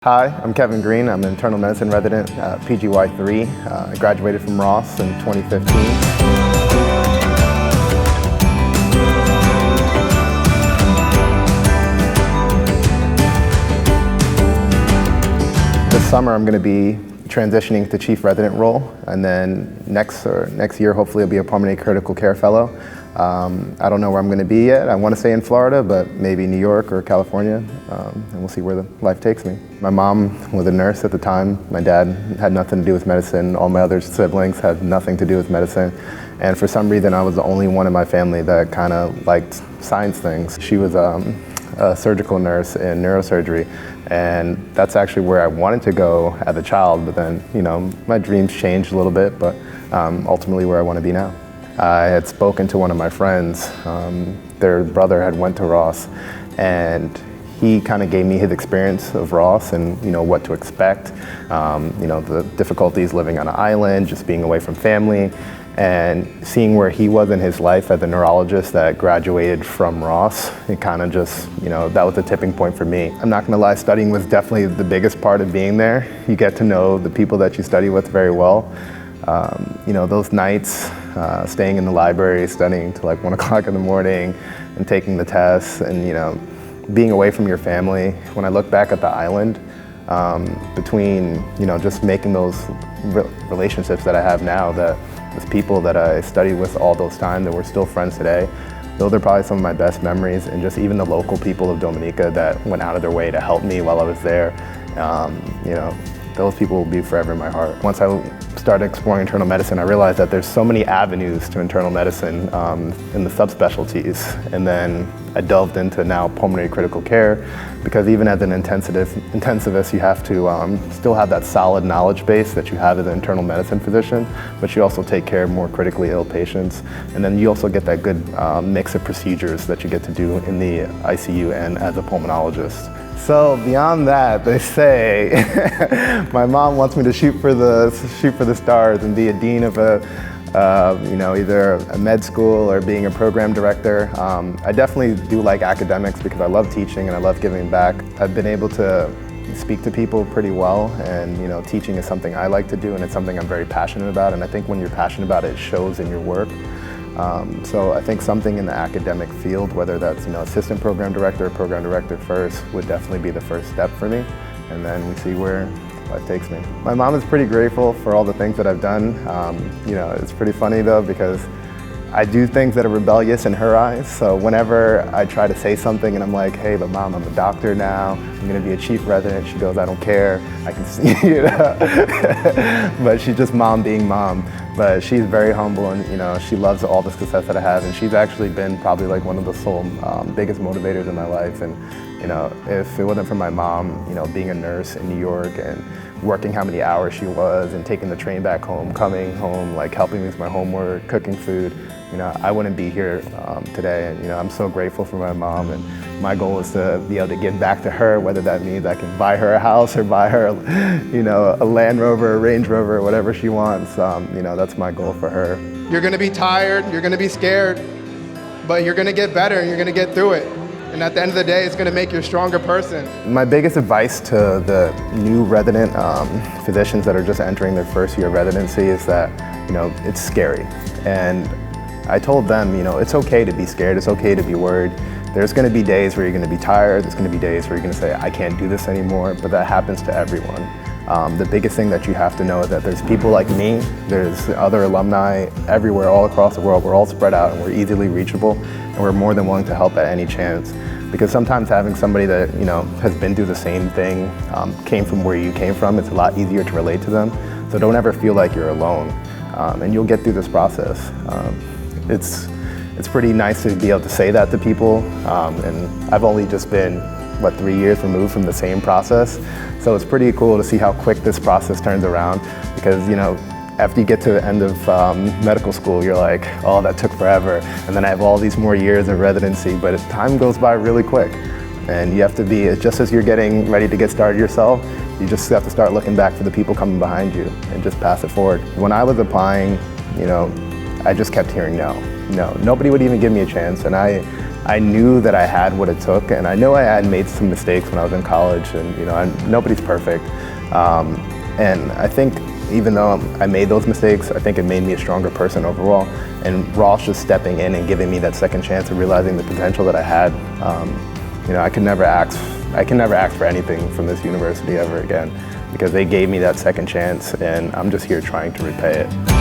Hi, I'm Kevin Green. I'm an internal medicine resident, PGY3. I graduated from Ross in 2015. This summer I'm going to be transitioning to chief resident role, and then next year hopefully I'll be a pulmonary critical care fellow. I don't know where I'm going to be yet. I want to stay in Florida, but maybe New York or California, and we'll see where life takes me. My mom was a nurse at the time. My dad had nothing to do with medicine. All my other siblings had nothing to do with medicine. And for some reason, I was the only one in my family that kind of liked science things. She was a surgical nurse in neurosurgery, and that's actually where I wanted to go as a child, but then, my dreams changed a little bit, but ultimately where I want to be now. I had spoken to one of my friends. Their brother had went to Ross, and he kind of gave me his experience of Ross and what to expect, the difficulties living on an island, just being away from family, and seeing where he was in his life as a neurologist that graduated from Ross. It kind of just, that was a tipping point for me. I'm not gonna lie, studying was definitely the biggest part of being there. You get to know the people that you study with very well. Those nights, staying in the library, studying till like 1 o'clock in the morning and taking the tests and, being away from your family. When I look back at the island, between, just making those relationships that I have now, that with people that I studied with all those times that we're still friends today, those are probably some of my best memories. And just even the local people of Dominica that went out of their way to help me while I was there, those people will be forever in my heart. Once I started exploring internal medicine, I realized that there's so many avenues to internal medicine in the subspecialties. And then I delved into now pulmonary critical care, because even as an intensivist, you have to still have that solid knowledge base that you have as an internal medicine physician, but you also take care of more critically ill patients. And then you also get that good mix of procedures that you get to do in the ICU and as a pulmonologist. So beyond that, they say, my mom wants me to shoot for the stars and be a dean of either a med school or being a program director. I definitely do like academics because I love teaching and I love giving back. I've been able to speak to people pretty well, and teaching is something I like to do, and it's something I'm very passionate about. And I think when you're passionate about it, it shows in your work. So I think something in the academic field, whether that's assistant program director or program director first, would definitely be the first step for me, and then we see where life takes me. My mom is pretty grateful for all the things that I've done. It's pretty funny though, because I do things that are rebellious in her eyes. So whenever I try to say something and I'm like, hey, but mom, I'm a doctor now, I'm gonna be a chief resident, she goes, I don't care, I can see, but she's just mom being mom. But she's very humble, and she loves all the success that I have, and she's actually been probably like one of the sole biggest motivators in my life. And if it wasn't for my mom, being a nurse in New York and working how many hours she was and taking the train back home, coming home, like helping me with my homework, cooking food, I wouldn't be here today. And I'm so grateful for my mom, and my goal is to be able to give back to her, whether that means I can buy her a house or buy her, a Land Rover, a Range Rover, whatever she wants. That's my goal for her. You're gonna be tired, you're gonna be scared, but you're gonna get better and you're gonna get through it. And at the end of the day, it's gonna make you a stronger person. My biggest advice to the new resident physicians that are just entering their first year of residency is that, it's scary. And I told them, it's okay to be scared, it's okay to be worried. There's gonna be days where you're gonna be tired, there's gonna be days where you're gonna say, I can't do this anymore, but that happens to everyone. The biggest thing that you have to know is that there's people like me, there's other alumni everywhere, all across the world. We're all spread out and we're easily reachable, and we're more than willing to help at any chance. Because sometimes having somebody that has been through the same thing, came from where you came from, it's a lot easier to relate to them. So don't ever feel like you're alone, and you'll get through this process. It's pretty nice to be able to say that to people, and I've only just been 3 years removed from the same process. So it's pretty cool to see how quick this process turns around, because after you get to the end of medical school, you're like, oh, that took forever. And then I have all these more years of residency, but time goes by really quick. And you have to be, just as you're getting ready to get started yourself, you just have to start looking back for the people coming behind you and just pass it forward. When I was applying, I just kept hearing no. Nobody would even give me a chance. And I I knew that I had what it took, and I know I had made some mistakes when I was in college, and nobody's perfect. And I think even though I made those mistakes, I think it made me a stronger person overall. And Ross just stepping in and giving me that second chance and realizing the potential that I had, I can never ask for anything from this university ever again, because they gave me that second chance, and I'm just here trying to repay it.